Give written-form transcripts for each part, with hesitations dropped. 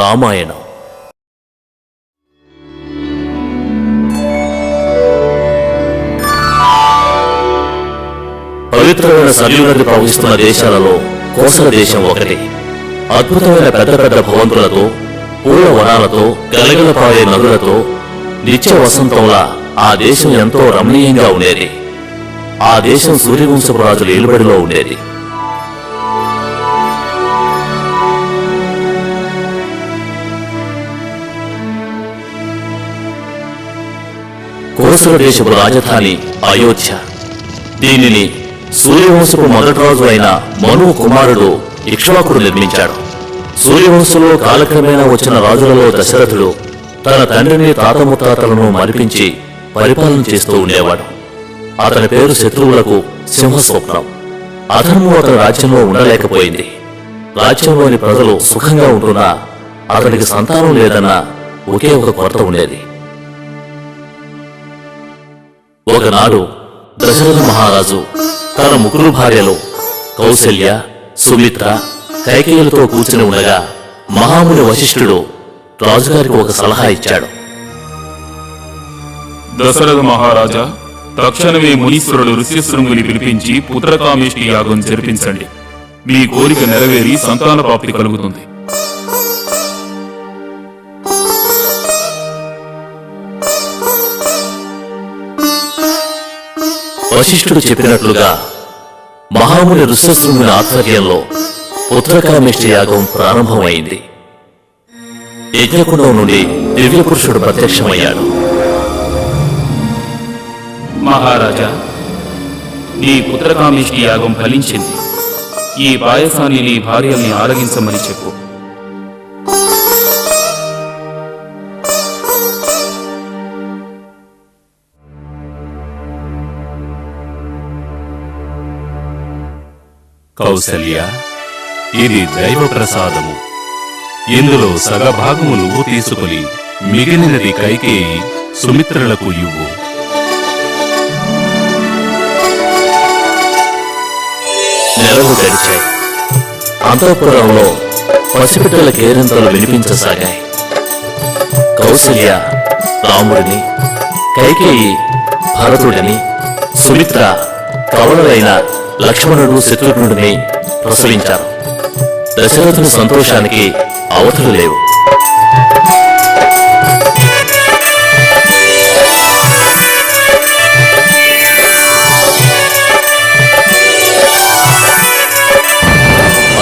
రామాయణం. పవిత్రమైన సరయూ నది ప్రవహిస్తున్న దేశాలలో కోసల దేశం ఒకటి. అద్భుతమైన పెద్ద పెద్ద భవంతులతో, పూల వనాలతో, గలగలపాడే నదులతో నిత్య వసంతంలా ఆ దేశం ఎంతో రమణీయంగా ఉండేది. ఆ దేశం సూర్యవంశపు రాజుల ఏలుబడిలో ఉండేది. కోసల దేశపు రాజధాని అయోధ్య. దీనిని సూర్యవంశపు మొదటి రాజు అయిన మను కుమారుడు ఇక్ష్వాకుడు నిర్మించాడు. సూర్యవంశంలో కాలక్రమేణా వచ్చిన రాజులలో దశరథుడు తన తండ్రిని తాత ముత్తాతలను మరిపించి పరిపాలన చేస్తూ ఉండేవాడు. అతని పేరు శత్రువులకు సింహస్వప్నం. అధర్మం అతని రాజ్యంలో ఉండలేకపోయింది. రాజ్యంలోని ప్రజలు సుఖంగా ఉంటున్నా అతనికి సంతానం లేదన్న ఒకే ఒక కొరత ఉండేది. ఒకనాడు దశరథ మహారాజు తన ముగ్గురు భార్యలు కౌసల్య, సుమిత్ర, కైకేయులతో కూర్చుని ఉండగా మహాముని వశిష్ఠుడు రాజుగారికి ఒక సలహా ఇచ్చాడు. దశరథ మహారాజా, తక్షణమే మునీశ్వరుడు ఋష్యశృంగుని పిలిపించి పుత్రకామేష్టి యాగం జరిపించండి. మీ కోరిక నెరవేరి సంతాన ప్రాప్తి కలుగుతుంది. వశిష్ఠుడు చెప్పినట్లుగా మహాముని ఋష్యశృంగుని ఆధ్వర్యంలో పుత్రకామేష్టి యాగం ప్రారంభమైంది. యజ్ఞకుండం నుండి దివ్య పురుషుడు ప్రత్యక్షమయ్యాడు. మహారాజా, నీ పుత్రకామేష్టి యాగం ఫలించింది. ఈ పాయసాన్ని నీ భార్యల్ని ఆరగించమని చెప్పు. కౌసల్య, ఇది దైవ ప్రసాదము. ఇందులో సగభాగము నువ్వు తీసుకుని మిగిలినది కైకేయి, సుమిత్రలకు ఇవ్వు. నెలలు గడిచాయి. అంతఃపురంలో పసిపిట్టల కేరింతలు వినిపించసాగాయి. కౌసల్య రాముడిని, కైకేయి భరతుడిని, సుమిత్ర కవలులైన లక్ష్మణుడు శత్రుఘ్నుడిని ప్రసవించారు. దశరథుని సంతోషానికి అవధులు లేవు.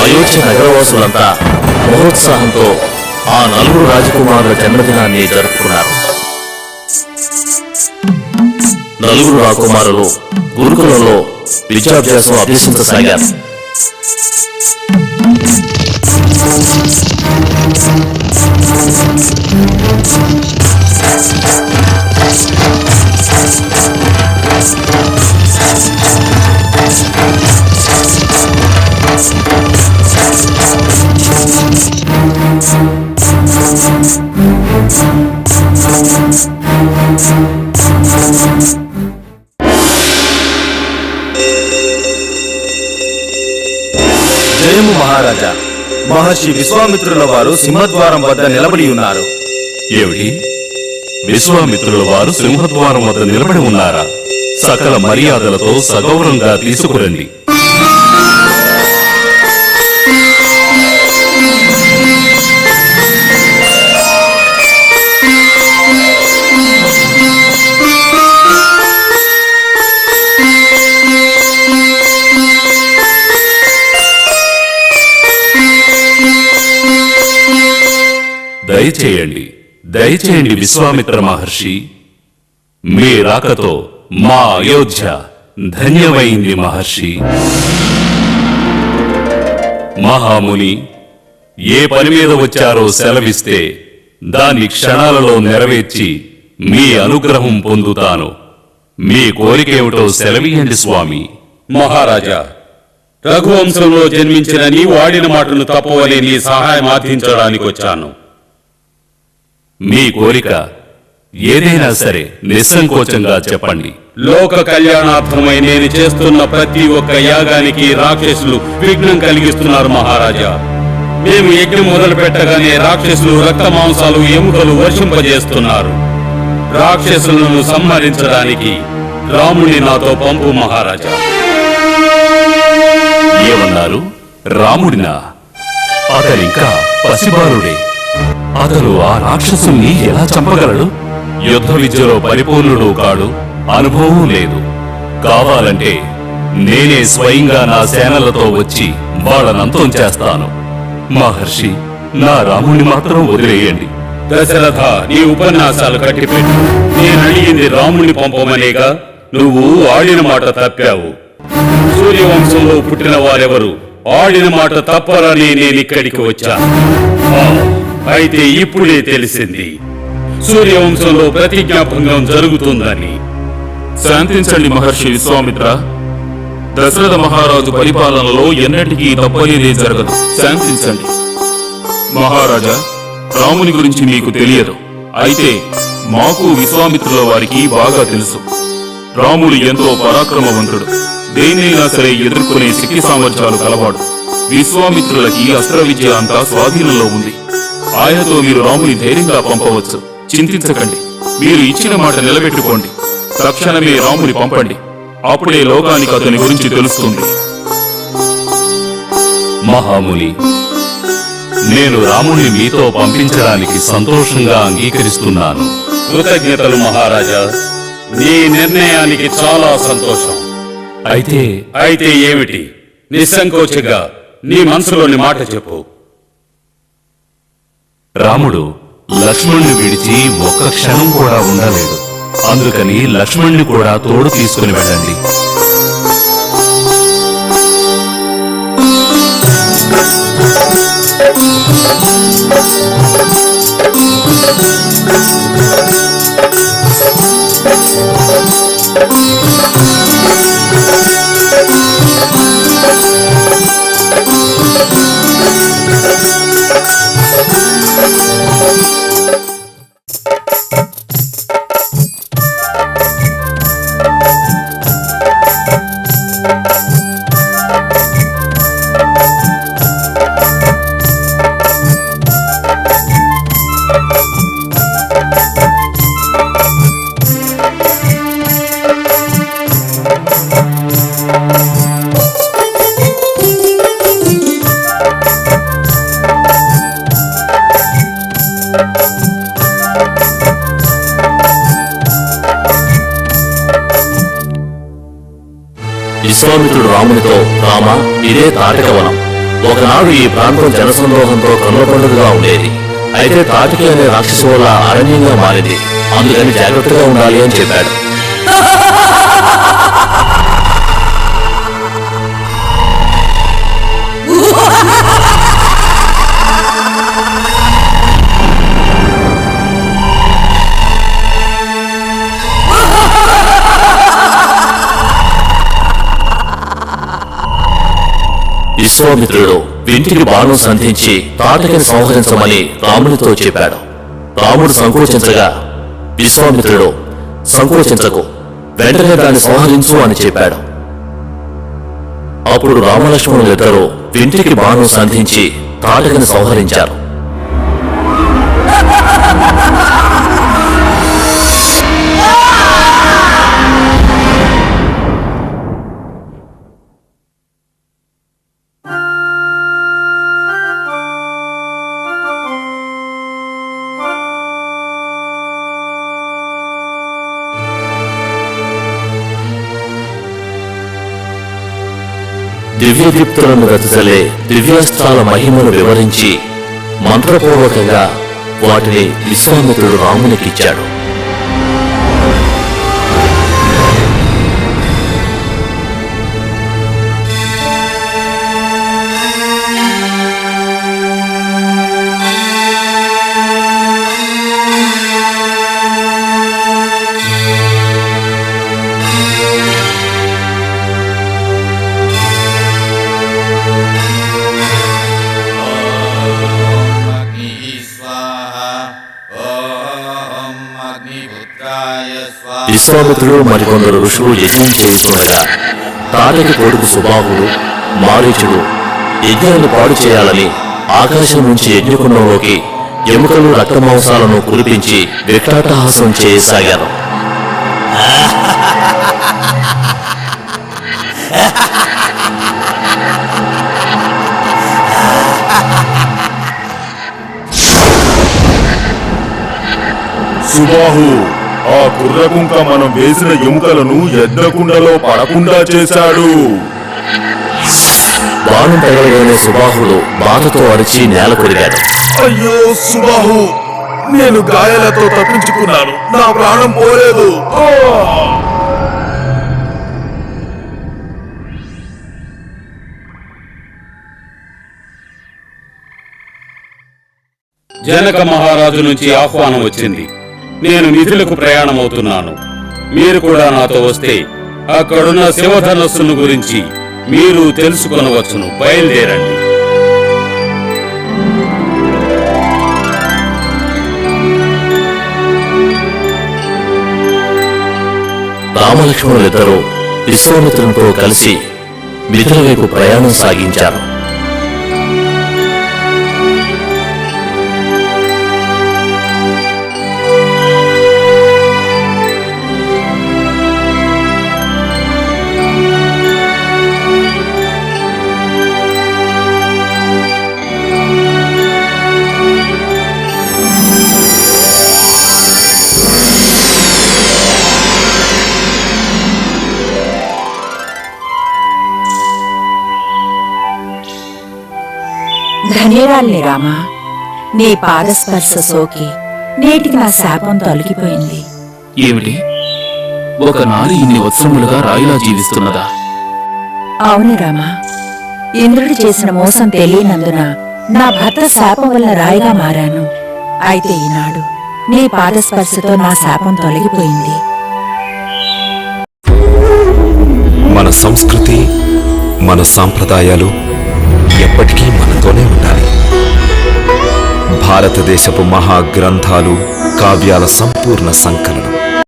అయోధ్య నగరవాసులంతా మహోత్సాహంతో ఆ నలుగురు రాజకుమారుల జన్మదినాన్ని జరుపుకున్నారు. నలుగురు రాకుమారులు గురుకులంలో విద్యాభ్యాసం అభ్యసించసాగారు. జయము మహారాజా, మహర్షి విశ్వామిత్రుల వారు సింహద్వారం వద్ద నిలబడి ఉన్నారు. ఏమిటి? విశ్వామిత్రుల వారు సింహద్వారం వద్ద నిలబడి ఉన్నారా? సకల మర్యాదలతో సగౌరవంగా తీసుకురండి. దయచేయండి, దయచేయండి విశ్వామిత్ర మహర్షి. మీ రాకతో మా అయోధ్య ధన్యమైంది మహర్షి. మహాముని, ఏ పని మీద వచ్చారో సెలవిస్తే దాన్ని క్షణాలలో నెరవేర్చి మీ అనుగ్రహం పొందుతాను. మీ కోరికేమిటో సెలవియండి స్వామి. మహారాజా, రఘువంశంలో జన్మించిన నీవు ఆడిన మాటను తప్పవని నీ సహాయం ఆర్థించడానికి వచ్చాను. మీ కోరిక ఏదైనా సరే నిస్సంకోచంగా చెప్పండి. లోక కళ్యాణార్థమై నేను చేస్తున్న ప్రతి ఒక్క యాగానికి రాక్షసులు విఘ్నం కలిగిస్తున్నారు మహారాజా. మేము యజ్ఞం మొదలు పెట్టగానే రాక్షసులు రక్త మాంసాలు ఎముకలు వర్షింపజేస్తున్నారు. రాక్షసులను సంహరించడానికి రాముని నాతో పంపు మహారాజా. ఏమన్నారు? రాముడినా? అతనింకా పసిబాలుడే. అతను ఆ రాక్షసుల్ని ఎలా చంపగలడు? యుద్ధ విద్యలో పరిపూర్ణుడు కాడు, అనుభవం లేదు. కావాలంటే నేనే స్వయంగా నా సేనలతో వచ్చి వాళ్ళనంతం చేస్తాను. మహర్షి, నా రాముణ్ణి మాత్రం వదిలేయండి. దశరథ, నీ ఉపన్యాసాలు కట్టిపెట్టు. నేను అడిగింది రాముణ్ణి పంపమనేగా. నువ్వు ఆడిన మాట తప్పావు. సూర్యవంశంలో పుట్టిన వారెవరు ఆడిన మాట తప్పరని నేనిక్కడికి వచ్చాను. అయితే ఇప్పుడే తెలిసింది సూర్యవంశంలో ప్రతిజ్ఞాభంగం జరుగుతుందని. శాంతించండి మహర్షి విశ్వామిత్ర. దశరథ మహారాజు పరిపాలనలో ఎన్నటికీ తప్పనిదే జరగదు. శాంతించండి మహారాజా. రాముని గురించి మీకు తెలియదు, అయితే మాకు విశ్వామిత్రుల వారికి బాగా తెలుసు. రాముడు ఎంతో పరాక్రమవంతుడు, దేన్నైనా సరే ఎదుర్కొనే శక్తి సామర్థ్యాలు కలవాడు. విశ్వామిత్రులకి అస్త్ర విద్య అంతా స్వాధీనంలో ఉంది. ఆయనతో మీరు రాముని ధైర్యంగా పంపవచ్చు. చింతించకండి, మీరు ఇచ్చిన మాట నిలబెట్టుకోండి. తక్షణమే రాముని పంపండి, అప్పుడే లోకానికి అతని గురించి తెలుస్తుంది. మహాముని, నేను రాముణ్ణి మీతో పంపించడానికి సంతోషంగా అంగీకరిస్తున్నాను. కృతజ్ఞతలు మహారాజా. నీ నిర్ణయానికి చాలా సంతోషం. అయితే ఏమిటి? నిస్సంకోచంగా నీ మనసులోని మాట చెప్పు. రాముడు లక్ష్మణుని విడిచి ఒక్క క్షణం కూడా ఉండలేడు. అందుకని లక్ష్మణుని కూడా తోడు తీసుకుని వెళ్ళండి. విశ్వామిత్రుడు రామునితో, రామ, ఇదే తాటకవనం. ఒకనాడు ఈ ప్రాంతం జనసందోహంతో కన్నుల పండుగగా ఉండేది. అయితే తాటికి అనే రాక్షసు వల్ల అరణ్యంగా మారింది. అందుకని జాగ్రత్తగా ఉండాలి అని చెప్పాడు. విశ్వామిత్రుడు వింటికి బాణం సంధించి తాటకిని సంహరించమని రామునితో చెప్పాడు. రాముడు సంకోచించగా విశ్వామిత్రుడు, సంకోచించకు, వెంటనే దాన్ని సంహరించు అని చెప్పాడు. అప్పుడు రామలక్ష్మణులిద్దరూ వింటికి బాణం సంధించి తాటకిని సంహరించారు. దివ్యదీప్తులను వెతజలే దివ్యాస్త్రాల మహిమను వివరించి మంత్రపూర్వకంగా వాటిని విశ్వామిత్రుడు రామునికిచ్చాడు. విశ్వామిత్రుడు మరికొందరు ఋషులు యజ్ఞం చేస్తుండగా తాటకి కొడుకు సుబాహుడు, మారీచుడు యజ్ఞాన్ని పాడు చేయాలని ఆకాశం నుంచి యజ్ఞకుండంలోకి ఎముకలు రక్తమాంసాలను కురిపించి వికటాటహాసం చేయసాగారు. సుబాహు, ఆ కుర్రకుంక మనం వేసిన ఎముకలను యజ్ఞకుండలో పడకుండా చేశాడు. బాణం తగలగానే సుబాహుడు బాధతో అరిచి నేల కొరిగాడు. అయ్యో సుబాహు, నేను గాయాలతో తప్పించుకున్నాను, నా ప్రాణం పోలేదు. జనక మహారాజు నుంచి ఆహ్వానం వచ్చింది. నేను నిధులకు ప్రయాణమవుతున్నాను. మీరు కూడా నాతో వస్తే అక్కడున్న శివధనస్సును గురించి మీరు తెలుసుకొనవచ్చును. బయలుదేరండి. రామలక్ష్మణులిద్దరూ విశ్వామిత్రునితో కలిసి మిథిల వైపు ప్రయాణం సాగించారు. ధన్యరాల్ని రామా, నీ పాదస్పర్శ సోకి నేటికి నా శాపం తొలగిపోయింది. ఏమిటి, ఒక నారి ఇన్ని వత్సరములుగా రాయిలా జీవిస్తున్నదా? అవును రామా, ఇంద్రుడు చేసిన మోసం తెలియనందున నా భర్త శాపం వల్ల రాయిగా మారాను. అయితే ఈనాడు నీ పాదస్పర్శతో నా శాపం తొలగిపోయింది. మన సంస్కృతి, మన సాంప్రదాయాలు ఎప్పటికీ మనతోనే ఉండాలి. భారతదేశపు మహాగ్రంథాలు, కావ్యాల సంపూర్ణ సంకలనం.